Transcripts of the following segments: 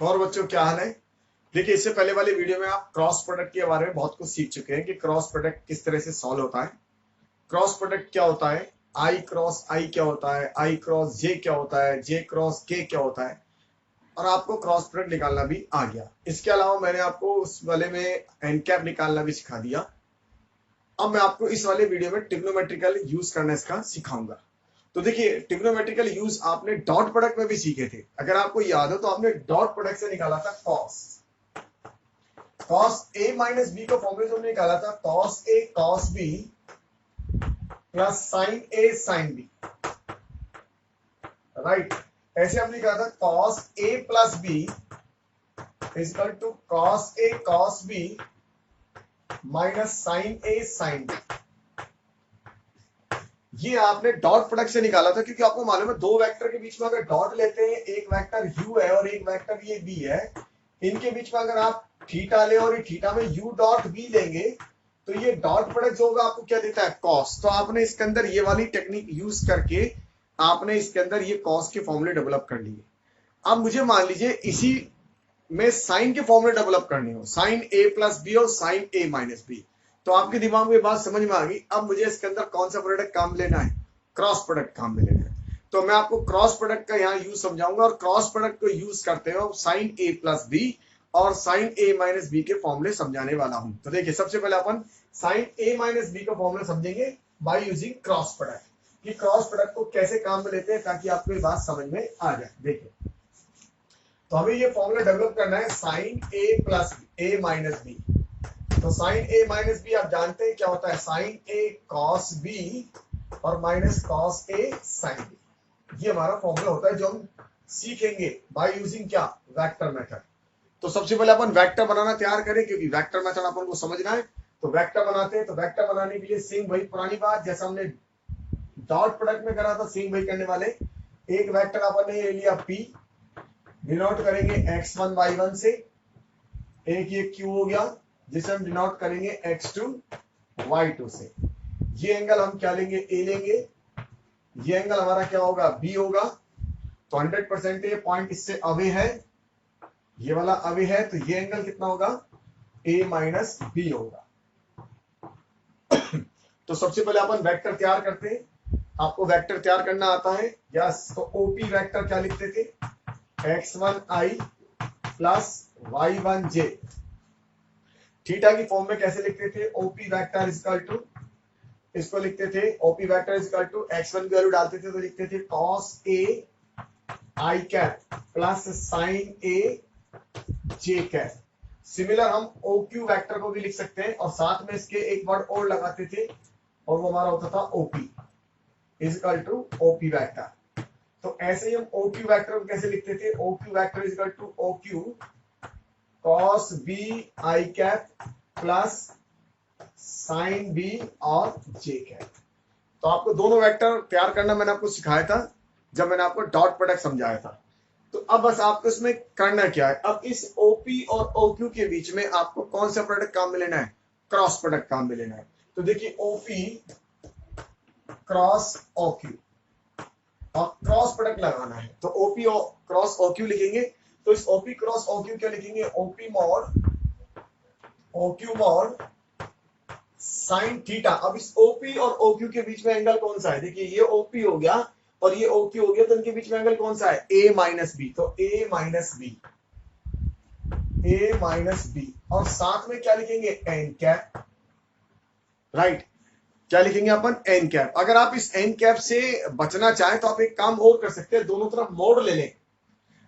और बच्चों क्या हाल है। देखिए इससे पहले वाले वीडियो में आप क्रॉस प्रोडक्ट के बारे में बहुत कुछ सीख चुके हैं कि क्रॉस प्रोडक्ट किस तरह से सॉल्व होता है। क्रॉस प्रोडक्ट क्या होता है, आई क्रॉस आई क्या होता है, आई क्रॉस जे क्या होता है, जे क्रॉस के क्या होता है, और आपको क्रॉस प्रोडक्ट निकालना भी आ गया। इसके अलावा मैंने आपको उस वाले में एन कैप निकालना भी सिखा दिया। अब मैं आपको इस वाले वीडियो में ट्रिग्नोमेट्रिकल यूज करना इसका सिखाऊंगा। तो देखिए ट्रिग्नोमेट्रिकल यूज आपने डॉट प्रोडक्ट में भी सीखे थे, अगर आपको याद हो तो आपने डॉट प्रोडक्ट से निकाला था cos. Cos A minus B का फॉर्मूला जो हमने निकाला था cos A cos B plus sine A sine B, right. ऐसे हमने कहा था cos A plus B is equal to cos A cos B minus sine A sine B. ये आपने डॉट प्रोडक्ट से निकाला था क्योंकि आपको मालूम है दो वेक्टर के बीच में अगर डॉट लेते हैं, एक वेक्टर u है और एक वेक्टर ये b है, इनके बीच में अगर आप थीटा ले और ये थीटा में u डॉट b लेंगे तो ये डॉट प्रोडक्ट जो होगा आपको क्या देता है, कॉस। तो आपने इसके अंदर ये वाली टेक्निक यूज करके आपने इसके अंदर ये कॉस के फॉर्मूले डेवलप कर लिए। अब मुझे मान लीजिए इसी में साइन के फॉर्मूले डेवलप करने हो, साइन ए प्लस बी और साइन ए माइनस बी, तो आपके दिमाग में बात समझ में आ गई। अब मुझे इसके अंदर कौन सा प्रोडक्ट काम लेना है, क्रॉस प्रोडक्ट काम में लेना है। तो मैं आपको क्रॉस प्रोडक्ट का यहाँ यूज समझाऊंगा, और क्रॉस प्रोडक्ट को यूज करते हुए साइन ए प्लस बी और साइन ए माइनस बी के फॉर्मूले समझाने वाला हूं। तो देखिए सबसे पहले अपन साइन ए माइनस बी का फॉर्मूला समझेंगे बाय यूजिंग क्रॉस प्रोडक्ट, कि क्रॉस प्रोडक्ट को कैसे काम में लेते हैं ताकि आपको ये बात समझ में आ जाए। देखिए तो हमें ये फॉर्मूला डेवलप करना है sign A plus A minus B. तो साइन ए माइनस बी आप जानते हैं क्या होता है, साइन ए कॉस बी और minus cos A sine B. ये हमारा फॉर्मूला होता है जो हम सीखेंगे बाय यूजिंग क्या, वेक्टर मेथड। तो सबसे पहले अपन वेक्टर बनाना तैयार करें क्योंकि वेक्टर मेथड अपन को समझना है। तो वेक्टर बनाते हैं, तो वेक्टर बनाने के लिए सेम वही पुरानी बात जैसा हमने डॉट प्रोडक्ट में करा था, सेम वही करने वाले। एक वेक्टर अपन ने ले लिया p, डिनोट करेंगे x1 y1 से, एक ये q हो गया जिसे हम डिनोट करेंगे x2 y2 से। ये एंगल हम क्या लेंगे, a लेंगे। ये एंगल हमारा क्या होगा, b होगा। तो 100% ये पॉइंट इससे अवे है, ये वाला अवे है, तो ये एंगल कितना होगा, a माइनस बी होगा। तो सबसे पहले अपन वेक्टर तैयार करते हैं। आपको वेक्टर तैयार करना आता है यस। तो ओपी वेक्टर क्या लिखते थे, x1i प्लस y1j। थीटा की फॉर्म में कैसे लिखते थे, ओपी वेक्टर इजकल टू, इसको लिखते थे OP vector is equal to x1 की वैल्यू डालते थे तो लिखते थे cos a i cap plus sin a j cap. Similar हम OQ वेक्टर को भी लिख सकते हैं और साथ में इसके एक वर्ड और लगाते थे और वो हमारा होता था OP is equal to OP vector. तो ऐसे ही हम OQ वेक्टर को कैसे लिखते थे, OQ vector is equal to OQ cos b i cap plus sine B और जे कैप। तो आपको दोनों वेक्टर तैयार करना मैंने आपको सिखाया था जब मैंने आपको डॉट प्रोडक्ट समझाया था। तो अब बस आपको इसमें करना क्या है, अब इस ओपी और ओक्यू के बीच में आपको कौन सा प्रोडक्ट काम में लेना है, क्रॉस प्रोडक्ट काम में लेना है। तो देखिए ओपी क्रॉस ओक्यू और क्रॉस प्रोडक्ट लगाना है, तो ओपी क्रॉस ओक्यू लिखेंगे। तो इस ओपी क्रॉस ओक्यू क्या लिखेंगे, OP mod OQ mod sine theta. अब इस ओपी और ओक्यू के बीच में एंगल कौन सा है, देखिए ये ओपी हो गया और ये ओक्यू हो गया, तो इनके बीच में एंगल कौन सा है, ए माइनस बी। तो ए माइनस बी, ए माइनस बी, और साथ में क्या लिखेंगे, एन कैप, राइट। क्या लिखेंगे अपन, एन कैप। अगर आप इस एन कैप से बचना चाहें तो आप एक काम और कर सकते हैं, दोनों तरफ मोड़ ले लें।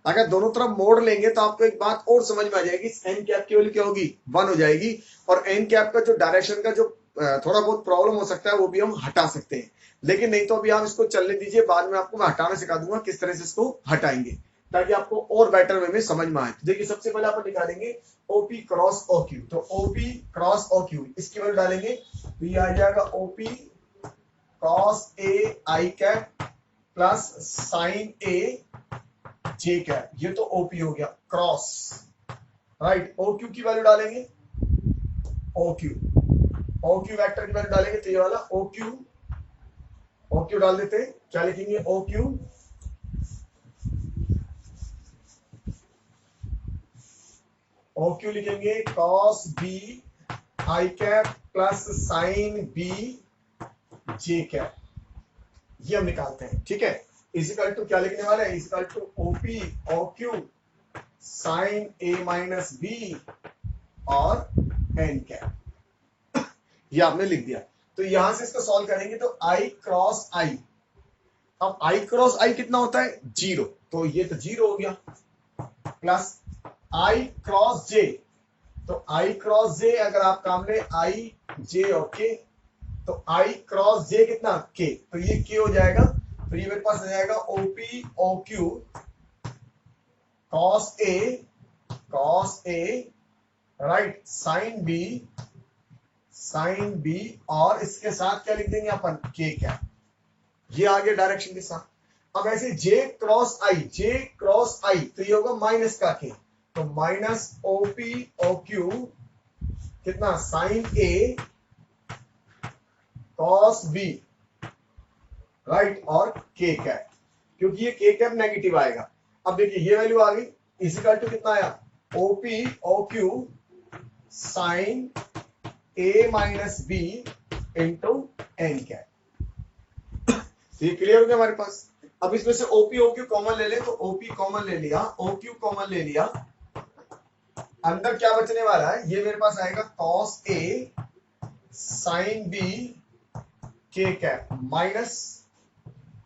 अगर दोनों तरफ मोड़ लेंगे तो आपको एक बात और समझ में आ जाएगी, एन कैप की वैल्यू क्या होगी, 1 हो जाएगी। और एन कैप का जो डायरेक्शन का जो थोड़ा बहुत प्रॉब्लम हो सकता है वो भी हम हटा सकते हैं। लेकिन नहीं तो अभी आप इसको चलने दीजिए, बाद में आपको मैं हटाना सिखा दूंगा किस तरह से इसको हटाएंगे ताकि आपको और बेटर वे में समझ में आए। तो देखिए सबसे पहले अपन निकालेंगे ओपी क्रॉस ओक्यू। तो ओपी क्रॉस ओक्यू इसकी वैल्यू डालेंगे तो ये आ जाएगा OP cos A I cap plus sine A J cap. ये तो ओपी हो गया क्रॉस, राइट। ओक्यू की वैल्यू डालेंगे, ओक्यू ओक्यू वेक्टर की वैल्यू डालेंगे तो ये वाला ओक्यू, ओक्यू डाल देते हैं। क्या लिखेंगे, ओक्यू ओ क्यू लिखेंगे कॉस बी आई cap plus sine B J cap, ये हम निकालते हैं। ठीक है, इजिकल टू क्या लिखने वाले हैं, is equal to OP O Q sine A minus B और एन कैप, ये आपने लिख दिया। तो यहां से इसको सॉल्व करेंगे तो आई क्रॉस आई, अब आई क्रॉस आई कितना होता है 0, तो ये तो 0 हो गया, प्लस आई क्रॉस जे, तो आई क्रॉस जे अगर आप काम ले आई जे और के, तो आई क्रॉस जे कितना के, तो ये के हो जाएगा, तो ये मेरे पास आ जाएगा OP O Q cos A right sign B और इसके साथ क्या लिख देंगे अपन के क्या, ये आ गया डायरेक्शन के साथ। अब ऐसे जे क्रॉस आई तो ये होगा माइनस का के, तो माइनस ओपी ओ क्यू कितना sine A cos B right और के कैप, क्योंकि ये के कैप नेगेटिव आएगा। अब देखिए ये वैल्यू आ गई, इजिकल टू कितना आया OP O Q sine A minus B into N cap, ये क्लियर हो गया हमारे पास। अब इसमें से ओपी ओ क्यू कॉमन ले ले, तो ओपी कॉमन ले लिया, ओ क्यू कॉमन ले लिया, अंदर क्या बचने वाला है, ये मेरे पास आएगा cos A sine B k cap minus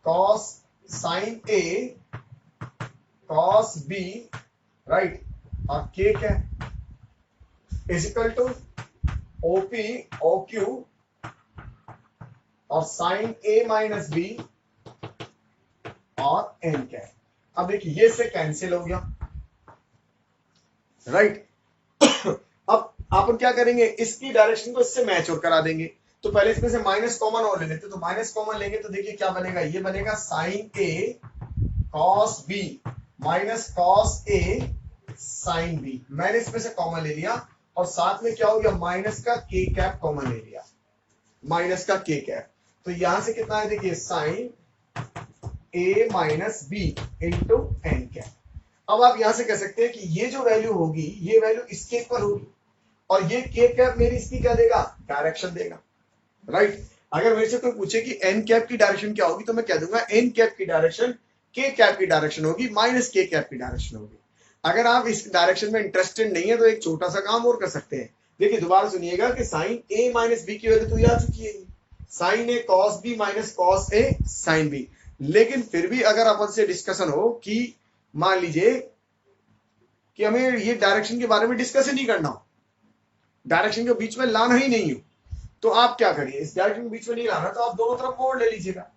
cos sine A cos B right और k cap equal to OP O Q और साइन ए माइनस बी और एन कैप। अब देखिए ये से कैंसिल हो गया राइट। अब आप क्या करेंगे, इसकी डायरेक्शन को इससे मैच और करा देंगे, तो पहले इसमें से माइनस कॉमन और ले लेते, तो माइनस कॉमन लेंगे तो देखिए क्या बनेगा, ये बनेगा sign A cos B minus cos A sine B, मैंने इसमें से कॉमन ले लिया और साथ में क्या हो गया माइनस का के कैप कॉमन ले लिया, माइनस का के कैप, तो यहां से कितना है देखिए sine A minus B into N cap. अब आप यहां से कह सकते हैं कि ये जो वैल्यू होगी ये वैल्यू इसके पर होगी और ये के कैप मेरी इसकी क्या देगा, डायरेक्शन देगा राइट। अगर मेरे से कोई पूछे कि एन कैप की डायरेक्शन क्या होगी, तो मैं कह दूंगा एन कैप की डायरेक्शन के कैप की डायरेक्शन होगी माइनस के कैप की डायरेक्शन होगी। अगर आप इस डायरेक्शन में इंटरेस्टेड नहीं है तो एक छोटा सा काम और कर सकते हैं, देखिए दोबारा सुनिएगा कि साइन ए माइनस बी की वैल्यू तो ये आ चुकी है, sign A cos B minus cos A sine B, लेकिन फिर भी अगर अपन से डिस्कशन हो कि मान लीजिए कि हमें ये डायरेक्शन के बारे में डिस्कशन ही करना हो, डायरेक्शन के बीच में लाना ही नहीं हो, तो आप क्या करिए, इस डायरेक्शन के बीच में नहीं लाना तो आप दोनों तरफ मोड़ ले लीजिएगा।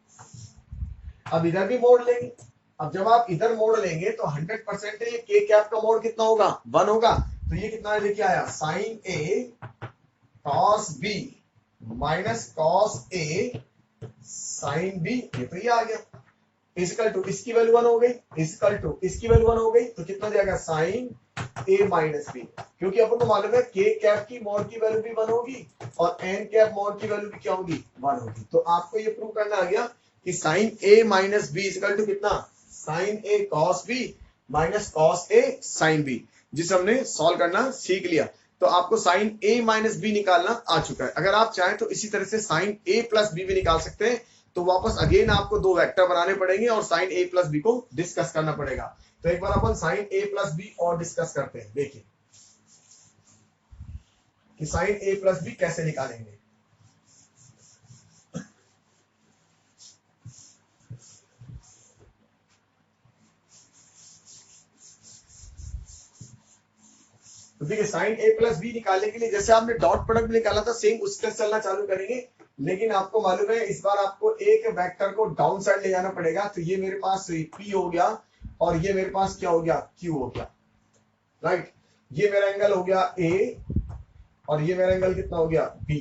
अब इधर भी मोड़ लेंगे, अब जब आप इधर मोड़ लेंगे तो 100% ये के कैप का मोड़ कितना होगा 1 होगा, तो ये कितना देखिए आया sign A cos B minus cos A sine B, ये तो ये आ गया, इक्वल टू इसकी वैल्यू 1 हो गई, इक्वल टू इसकी वैल्यू 1 हो गई, तो कितना जाएगा साइन ए माइनस बी, क्योंकि अपन को मालूम है के कैप की मोड की वैल्यू भी 1 होगी और एन कैप मोड की वैल्यू भी क्या होगी 1 होगी। तो आपको ये प्रूव करना आ गया कि sine A minus B equal to कितना sine A cos B minus cos A sine B, जिसे हमने सॉल्व करना सीख लिया। तो आपको साइन ए माइनस बी निकालना आ चुका है। अगर आप चाहें तो इसी तरह से साइन ए प्लस बी भी निकाल सकते हैं, तो वापस अगेन आपको 2 वेक्टर बनाने पड़ेंगे और साइन ए प्लस बी को डिस्कस करना पड़ेगा। तो एक बार अपन साइन ए प्लस बी और डिस्कस करते हैं, देखिए कि साइन ए प्लस बी कैसे निकालेंगे। तो देखिए साइन ए प्लस बी निकालने के लिए जैसे आपने डॉट प्रोडक्ट निकाला था सेम उससे चलना चालू करेंगे, लेकिन आपको मालूम है इस बार आपको एक वेक्टर को डाउन साइड ले जाना पड़ेगा। तो ये मेरे पास P हो गया और ये मेरे पास क्या हो गया Q हो गया राइट। ये मेरा एंगल हो गया A और ये मेरा एंगल कितना हो गया B,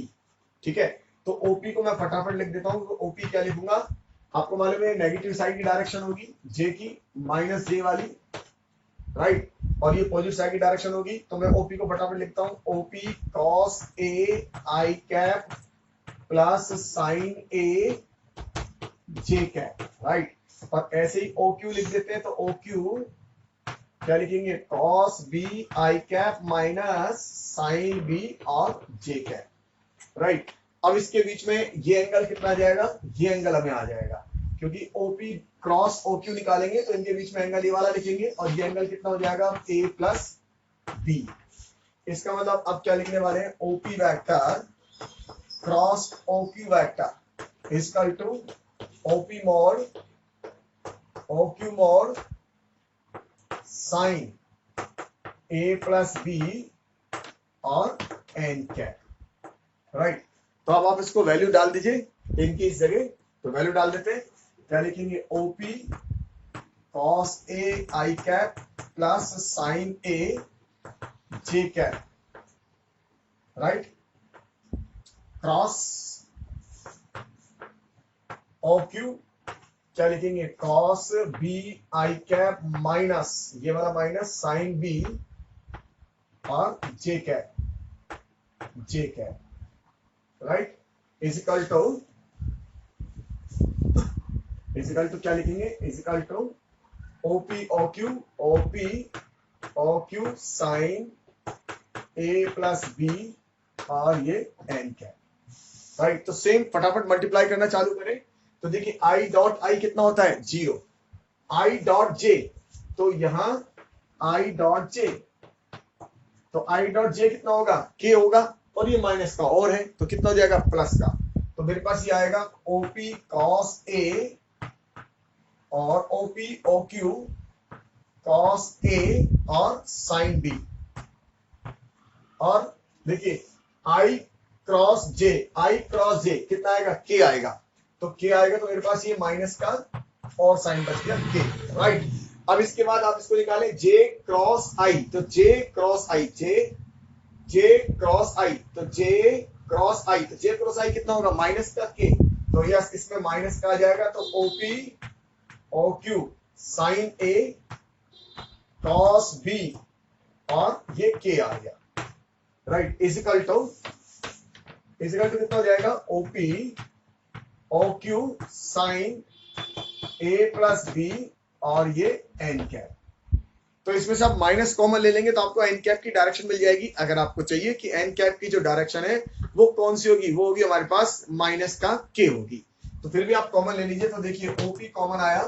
ठीक है। तो OP को मैं फटाफट लिख देता हूं। तो OP क्या लिखूंगा, आपको मालूम है नेगेटिव साइड की डायरेक्शन होगी J की माइनस J वाली राइट, और ये पॉजिटिव साइड की डायरेक्शन होगी। तो मैं OP को फटाफट लिखता हूं OP cos A I cap plus sign A J cap right, और ऐसे ही OQ लिख देते हैं। तो OQ क्या लिखेंगे, कॉस बी आई कैप माइनस साइन बी और जे कैप, राइट। अब इसके बीच में ये एंगल कितना आ जाएगा, ये एंगल हमें आ जाएगा, क्योंकि ओपी क्रॉस ओक्यू निकालेंगे तो इनके बीच में एंगल ये वाला लिखेंगे, और ये एंगल कितना हो जाएगा, ए प्लस बी। इसका मतलब अब क्या लिखने वाले हैं, OP vector cross OQ vector is equal to OP mod sine A plus B और एन कैप, राइट। तो अब आप इसको वैल्यू डाल दीजिए इनकी इस जगह, तो वैल्यू डाल देते हैं, क्या लिखेंगे, OP cos A I cap plus sine A J cap, right, cross O Q, क्या लिखेंगे, कॉस बी आई कैप माइनस ये वाला माइनस साइन बी और जे कैप, राइट, इजिकल टू क्या लिखेंगे, equal to OP O Q sine A plus B और ये N cap, right. तो सेम फटाफट मल्टीप्लाई करना चालू करें, तो देखिए आई डॉट आई कितना होता है, 0, आई डॉट जे, तो यहां आई डॉट जे, तो आई डॉट जे कितना होगा, के होगा, और ये माइनस का और है तो कितना हो जाएगा, प्लस का। तो मेरे पास ये आएगा ओपी कॉस ए और OP O Q cos A और साइन बी, और देखिए आई क्रॉस जे कितना आएगा, के आएगा, तो के आएगा, तो मेरे पास ये माइनस का और साइन बच गया के, राइट। अब इसके बाद आप इसको निकालें जे क्रॉस आई, तो जे क्रॉस आई कितना होगा, माइनस का के, तो यस इसमें माइनस का आ जाएगा, तो OP O Q sine A cos B और ये के आ गया, राइट, इजिकल टू कितना हो जाएगा, OP O Q sine A plus B और ये एन कैप। तो इसमें से आप माइनस कॉमन ले लेंगे तो आपको एन कैप की डायरेक्शन मिल जाएगी। अगर आपको चाहिए कि एन कैप की जो डायरेक्शन है वो कौन सी होगी, वो होगी हमारे पास माइनस का के होगी, तो फिर भी आप कॉमन ले लीजिए। तो देखिए ओपी कॉमन आया,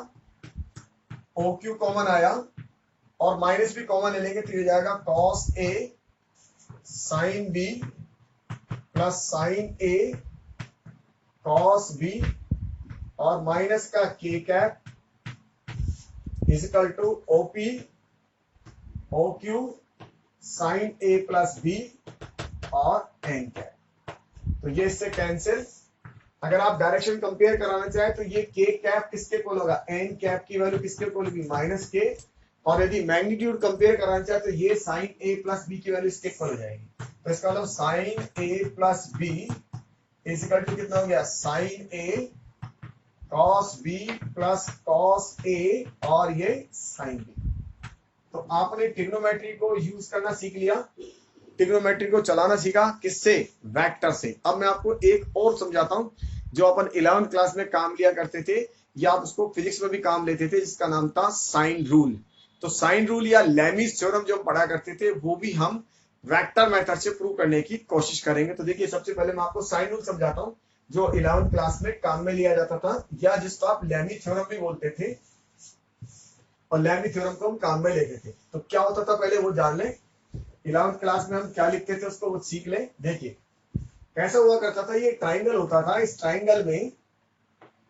ओ क्यू कॉमन आया, और माइनस भी कॉमन ले लेंगे तो ये जाएगा cos A sine B plus sine A cos B और माइनस का k cap equal to OP O Q sine A plus B और एन कैप। तो ये इससे कैंसिल। अगर आप डायरेक्शन कंपेयर कराना चाहे तो ये के कैप किसके इक्वल होगा, एन कैप की वैल्यू किसके इक्वल होगी, माइनस के, और यदि मैग्नीट्यूड कंपेयर कराना चाहे तो ये साइन ए प्लस बी की वैल्यू इसके इक्वल हो जाएगी। तो इसका मतलब sine A plus B equal to कितना हो गया, sine A cos B plus cos A और ये साइन बी। तो आपने ट्रिग्नोमेट्री को यूज करना सीख लिया, ट्रिग्नोमेट्री को चलाना सीखा, किससे, वेक्टर से। अब मैं आपको एक और समझाता हूं जो अपन 11th क्लास में काम लिया करते थे, या आप उसको फिजिक्स में भी काम लेते थे, जिसका नाम था साइन रूल। तो साइन रूल या लेमीज थ्योरम जो पढ़ा करते थे वो भी हम वेक्टर मेथड से प्रूव करने की कोशिश करेंगे। तो देखिए सबसे पहले मैं आपको साइन रूल समझाता हूं जो 11th क्लास में काम में लिया जाता था, या जिसको आप लेमी थ्योरम भी बोलते थे, और लेमी थ्योरम को हम काम में लेते थे। तो क्या होता था पहले वो जान लें, 11th क्लास में हम क्या लिखते थे उसको वो सीख लें। देखिए कैसा हुआ करता था, ये ट्राइंगल होता था, इस ट्राइंगल में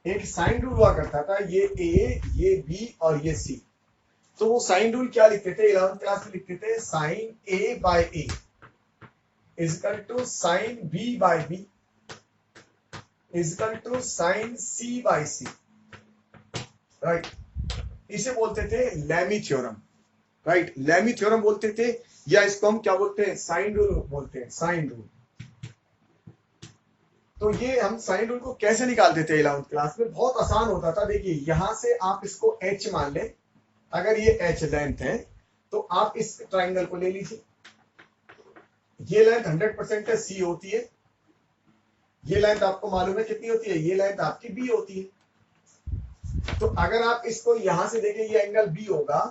एक साइन रूल हुआ करता था, ये ए, ये बी और ये सी। तो वो साइन रूल क्या लिखते थे 11th क्लास में, लिखते थे sine A by A equal to sine B by B is equal to sine C by C, right. इसे बोलते थे Lami theorem, right, Lami theorem बोलते थे, या इसको हम क्या बोलते हैं, साइन रूल बोलते हैं, साइन रूल। तो ये हम साइन रूल को कैसे निकालते थे 11th क्लास में, बहुत आसान होता था। देखिए यहां से आप इसको h मान लें, अगर ये h लेंथ है तो आप इस ट्राइंगल को ले लीजिए, ये लेंथ 100% है, c होती है, ये लेंथ आपको मालूम है कितनी होती है, ये लेंथ आपकी b होती है। तो अगर आप इसको यहां से देखें, ये एंगल b होगा,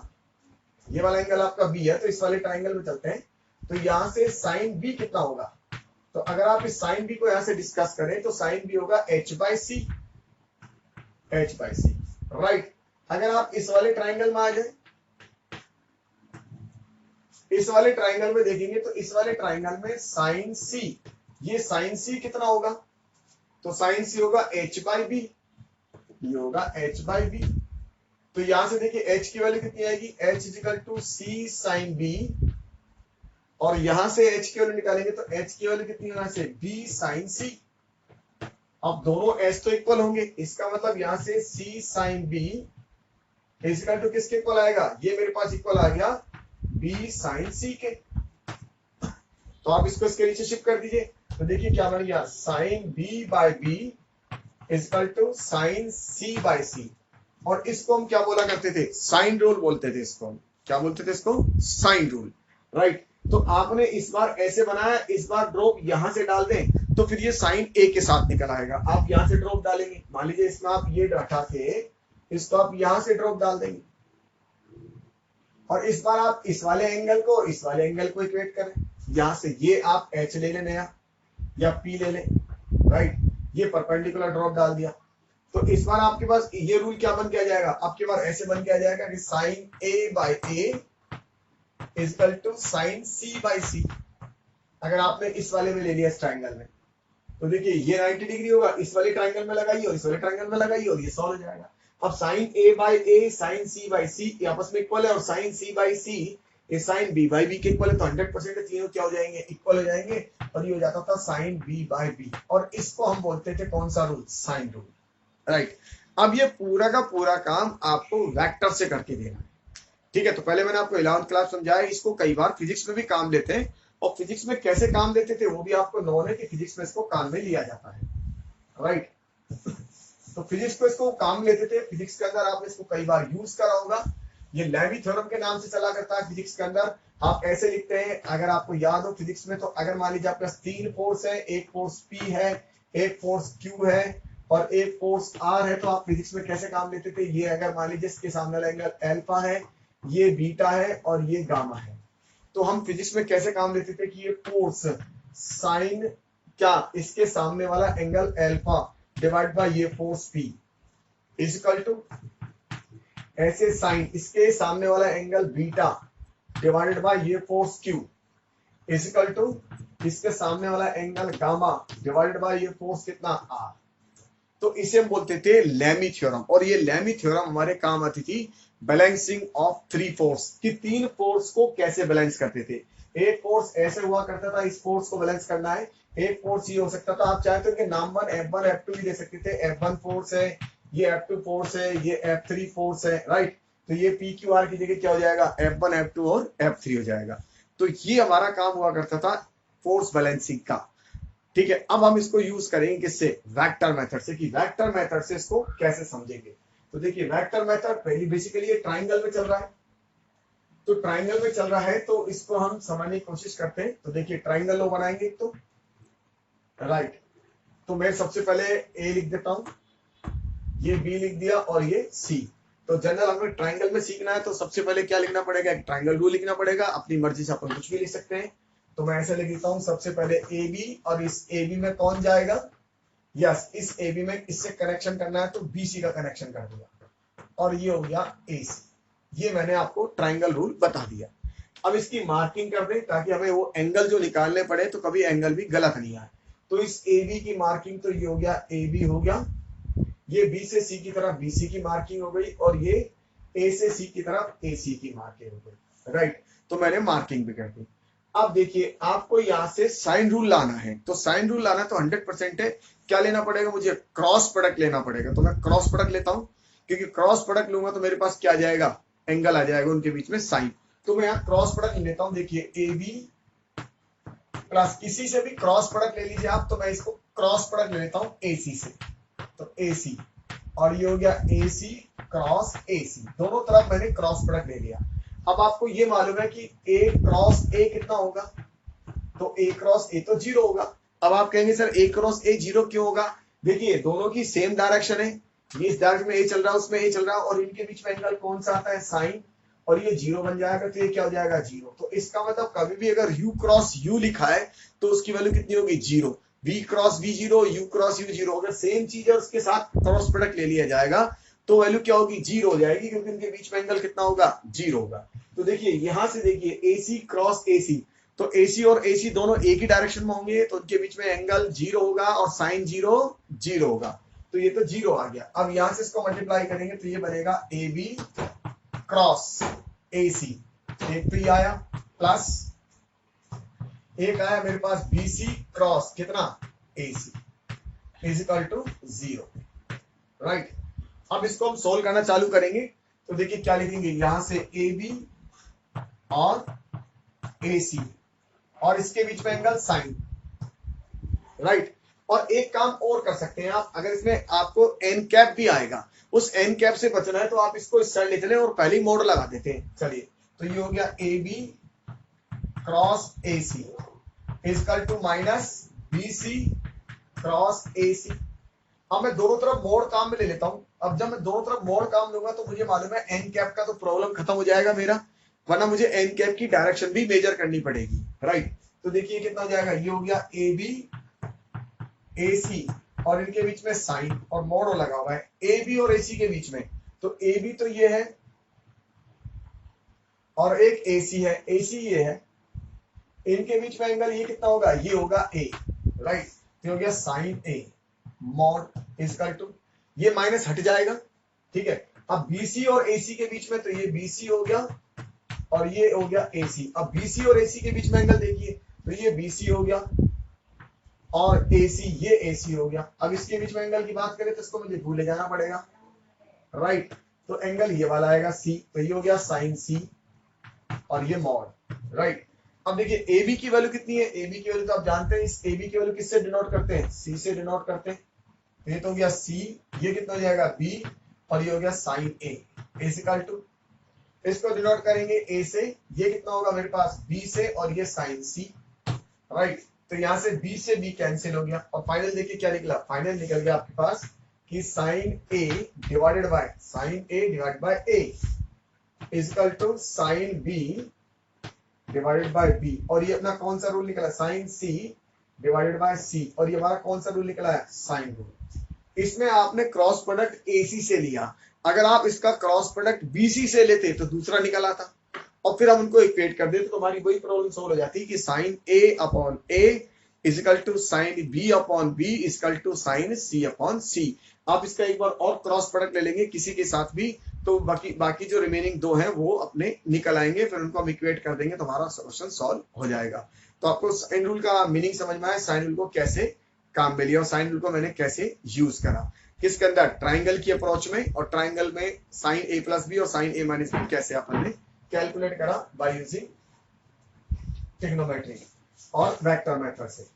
ये वाला एंगल आपका बी है, तो इस वाले ट्राइंगल में चलते हैं। तो यहां से साइन बी कितना होगा, तो अगर आप इस साइन बी को यहां से डिस्कस करें तो साइन बी होगा H by C, H by C, right. अगर आप इस वाले ट्राइंगल में आ जाए, इस वाले ट्राइंगल में देखेंगे तो इस वाले ट्राइंगल में साइन सी, ये साइन सी कितना होगा, तो साइन सी होगा एच बाई बी, ये होगा एच बाई बी। तो यहां से देखिए एच की वैल्यू कितनी आएगी, H equal to C sine B, और यहां से एच की वैल्यू निकालेंगे तो एच की वैल्यू कितनी होना से बी साइन सी। अब दोनों एच तो इक्वल होंगे, इसका मतलब यहां से सी साइन बी इजिकल टू किसके इक्वल आएगा, ये मेरे पास इक्वल आ गया बी साइन सी के। तो आप इसको इसके नीचे शिफ्ट कर दीजिए, तो देखिए क्या बन गया, sine B by B equal to sine C by C. और इसको हम क्या बोला करते थे, साइन रूल बोलते थे इसको, हम क्या बोलते थे इसको, साइन रूल, राइट। तो आपने इस बार ऐसे बनाया, इस बार ड्रॉप यहां से डाल दें तो फिर ये साइन ए के साथ निकल आएगा। आप यहां से ड्रॉप डालेंगे, मान लीजिए इसमें आप ये रखा थे, इसको आप यहां से ड्रॉप डाल देंगे, और इस बार आप इस वाले एंगल को इस वाले एंगल को इक्वेट करें, यहां से ये आप एच ले लें नया या पी ले लें, राइट। ये परपेंडिकुलर ड्रॉप डाल दिया, तो इस बार आपके पास ये रूल क्या बन के आ जाएगा, आपके पास ऐसे बन के आ जाएगा कि sine A by A equal to sine C by C. अगर आपने इस वाले में ले लिया इस ट्राइंगल में, तो देखिए ये 90 डिग्री होगा, इस वाले ट्राइंगल में लगाइए और इस वाले ट्राइंगल में लगाइए और ये सॉल्व हो जाएगा। अब sine A by A sine C by C आपस में इक्वल है, और साइन सी बाई सी ये साइन बी बाई बी के इक्वल है, तो 100% तीनों क्या हो जाएंगे, इक्वल हो जाएंगे, और ये हो जाता था साइन बी बाई बी। और इसको हम बोलते थे कौन सा रूल, साइन रूल, राइट। अब ये पूरा का पूरा काम आपको वेक्टर से करके देना है, ठीक है। तो पहले मैंने आपको 11th क्लास समझाया, इसको कई बार फिजिक्स में भी काम लेते हैं, और फिजिक्स में कैसे काम लेते थे वो भी आपको नॉन है कि फिजिक्स में इसको काम में लिया जाता है, राइट। तो फिजिक्स को इसको काम लेते थे, फिजिक्स के अंदर आपने इसको कई बार यूज करा होगा। ये लेवी थ्योरम के नाम से चला करता है फिजिक्स के अंदर। आप ऐसे लिखते हैं, अगर आपको याद हो फिजिक्स में, तो अगर मान लीजिए आपके पास 3 फोर्स है, एक फोर्स पी है, एक फोर्स क्यू है और एक फोर्स आर है, तो आप फिजिक्स में कैसे काम लेते थे, ये अगर मान लीजिए इसके सामने वाला एंगल अल्फा है, ये बीटा है और ये गामा है, तो हम फिजिक्स में कैसे काम लेते थे कि ये फोर्स साइन क्या, इसके सामने वाला एंगल अल्फा डिवाइड बाय ये force P is equal to, ऐसे साइन इसके सामने वाला एंगल बीटा डिवाइडेड बाय ये force Q is equal to, इसके सामने वाला एंगल गामा डिवाइडेड बाय ये फोर्स कितना आर। तो इसे हम बोलते थे लेमी थ्योरम, और ये लेमी थ्योरम हमारे काम आती थी बैलेंसिंग ऑफ 3 फोर्स, कि 3 फोर्स को कैसे बैलेंस करते थे। एक फोर्स ऐसे हुआ करता था, इस फोर्स को बैलेंस करना है, एक फोर्स ये हो सकता था, आप चाहे तो इनके नाम F1 F2 भी दे सकते थे, F1 फोर्स है, ये F2 फोर्स है, ये F3 फोर्स है, राइट। तो ये PQR की जगह क्या हो जाएगा, F1 F2 और F3 हो जाएगा। तो ये हमारा काम हुआ करता था फोर्स बैलेंसिंग का, ठीक है। अब हम इसको यूज करेंगे किससे, वेक्टर मेथड से, कि वेक्टर मेथड से इसको कैसे समझेंगे। तो देखिए वेक्टर मेथड पहली बेसिकली ये ट्राइंगल में चल रहा है, तो ट्राइंगल में चल रहा है तो इसको हम समझने की कोशिश करते हैं। तो देखिए ट्राइंगल लो बनाएंगे तो, राइट। तो मैं सबसे पहले ए लिख देता हूं, ये बी लिख दिया और ये सी। तो जनरल हमें ट्राइंगल में सीखना है, तो सबसे पहले क्या लिखना पड़ेगा, एक ट्राइंगल रूल लिखना पड़ेगा, अपनी मर्जी से अपन कुछ भी लिख सकते हैं। तो मैं ऐसे लिख देता हूं, सबसे पहले ए बी, और इस ए बी में कौन जाएगा, यस इस ए बी में इससे कनेक्शन करना है तो बी सी का कनेक्शन कर दिया, और ये हो गया ए सी। ये मैंने आपको ट्राइंगल रूल बता दिया। अब इसकी मार्किंग कर दें ताकि हमें वो एंगल जो निकालने पड़े तो कभी एंगल भी गलत नहीं आए। तो इस ए बी की मार्किंग, तो ये हो गया ए बी हो गया, ये बी से सी की तरफ बी सी की मार्किंग हो गई, और ये ए से सी की तरफ ए सी की मार्किंग हो गई, राइट। तो मैंने मार्किंग भी कर दी। अब देखिए आपको यहां से साइन रूल लाना है, तो साइन रूल लाना तो 100% है, क्या लेना पड़ेगा, मुझे क्रॉस प्रोडक्ट लेना पड़ेगा। तो मैं क्रॉस प्रोडक्ट लेता हूं, क्योंकि क्रॉस प्रोडक्ट लूंगा तो मेरे पास क्या आ जाएगा, एंगल आ जाएगा उनके बीच में साइन। तो मैं यहाँ क्रॉस प्रोडक्ट लेता हूं, देखिए ए बी प्लस किसी से भी क्रॉस प्रोडक्ट ले लीजिए आप, तो मैं इसको क्रॉस प्रोडक्ट ले लेता हूं ए सी से, तो ए सी, और ये हो गया ए सी क्रॉस ए सी, दोनों तरफ मैंने क्रॉस प्रोडक्ट ले लिया। अब आपको ये मालूम है कि ए क्रॉस ए कितना होगा, तो ए क्रॉस ए तो 0 होगा। अब आप कहेंगे सर ए क्रॉस ए 0 क्यों होगा, देखिए दोनों की सेम डायरेक्शन है, ये इस डायरेक्शन में ए चल रहा है, उसमें ए चल रहा है, और इनके बीच में एंगल कौन सा आता है, साइन। और ये 0 बन जाएगा, तो ये क्या हो जाएगा 0। तो इसका मतलब कभी भी अगर u क्रॉस u लिखा है तो उसकी वैल्यू कितनी होगी 0, v cross v 0, u cross u 0। अगर सेम चीज है उसके साथ क्रॉस प्रोडक्ट ले लिया जाएगा तो वैल्यू क्या होगी 0 हो जाएगी, क्योंकि उनके बीच में एंगल कितना होगा 0 होगा। तो देखिए यहां से देखिए AC क्रॉस AC, तो AC और AC दोनों एक ही डायरेक्शन में होंगे, तो उनके बीच में एंगल 0 होगा और साइन 0 0 होगा, तो ये तो 0 आ गया। अब यहां से इसको मल्टीप्लाई करेंगे तो ये बनेगा AB क्रॉस AC, एक तो ये आया, प्लस एक आया मेरे पास BC क्रॉस कितना AC is equal to 0, right. अब इसको हम सोल्व करना चालू करेंगे, तो देखिए क्या लिखेंगे, यहां से AB और AC और इसके बीच में एंगल साइन, राइट। और एक काम और कर सकते हैं आप, अगर इसमें आपको एन कैप भी आएगा, उस एन कैप से बचना है तो आप इसको इस साइड ले चले और पहले ही मोड़ लगा देते हैं। चलिए, तो ये हो गया AB cross AC is equal to minus BC cross AC। अब मैं दोनों तरफ मोड़ काम में ले लेता हूं। अब जब मैं दोनों तरफ मोड़ काम लूंगा तो मुझे मालूम है एन कैप का तो प्रॉब्लम खत्म हो जाएगा मेरा, वरना मुझे एन कैप की डायरेक्शन भी मेजर करनी पड़ेगी, राइट। तो देखिए कितना हो जाएगा, ये हो गया AB AC और इनके बीच में साइन और मोड़ लगा हुआ है AB और AC के बीच में, तो AB तो ये है और एक AC है, AC ये है, इनके बीच में एंगल ये कितना होगा, ये होगा A, राइट। तो हो गया sine A mod equal to, ये माइनस हट जाएगा, ठीक है। अब BC और AC के बीच में, तो ये BC हो गया और ये हो गया AC। अब BC और AC के बीच में एंगल देखिए, तो ये BC हो गया और AC, ये AC हो गया। अब इसके बीच में एंगल की बात करें तो इसको मुझे भूले जाना पड़ेगा, राइट। तो एंगल ये वाला आएगा C, तो ये हो गया साइन C और ये मॉड, राइट। अब देखिए AB की वैल्यू कितनी है, AB की वैल्यू तो आप जानते हैं, इस AB की वैल्यू किससे डिनोट करते हैं, C से डिनोट करते हैं। ये तो हो गया C, ये कितना हो जाएगा B और ये हो गया sine A is equal to, इसको डिनोट करेंगे A से, ये कितना होगा मेरे पास B से और ये साइन C, राइट। तो यहां से B से B कैंसिल हो गया और फाइनल देखिए क्या निकला, फाइनल निकल गया आपके पास कि sine A divided by A is equal to sine B divided by B, और ये अपना कौन सा रूल निकला, sine C divided by C, और ये हमारा कौन सा रूल निकला है, साइन रूल। इसमें आपने क्रॉस प्रोडक्ट AC से लिया, अगर आप इसका क्रॉस प्रोडक्ट BC से लेते तो दूसरा निकल आता और फिर हम उनको इक्वेट कर देते तो हमारी वही प्रॉब्लम सोल्व हो जाती कि sine A upon A is equal to sine B upon B is equal to sine C upon C। आप इसका एक बार और क्रॉस प्रोडक्ट ले लेंगे किसी के साथ भी, तो बाकी जो रिमेनिंग दो हैं वो अपने निकल आएंगे, फिर उनको हम इक्वेट कर देंगे तो हमारा सॉल्यूशन सॉल्व हो जाएगा। तो आपको साइन रूल का मीनिंग समझ में आया, साइन रूल को कैसे काम में लिया और साइन रूल को मैंने कैसे यूज करा, किसके अंदर, ट्राइंगल की अप्रोच में, और ट्राइंगल में साइन A प्लस B और साइन A माइनस B कैसे अपन ने कैलकुलेट करा बाय यूजिंग ट्रिग्नोमेट्री और वेक्टर मेथड से,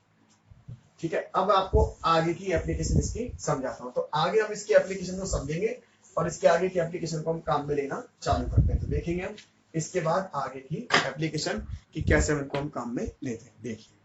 ठीक है। अब आपको आगे की एप्लीकेशन इसकी समझाता हूं, तो आगे हम इसकी एप्लीकेशन को समझेंगे और इसके आगे की एप्लीकेशन को हम काम में लेना चालू करते हैं। तो देखेंगे हम इसके बाद आगे की एप्लीकेशन कि कैसे हम इनको हम काम में लेते हैं, देखिए।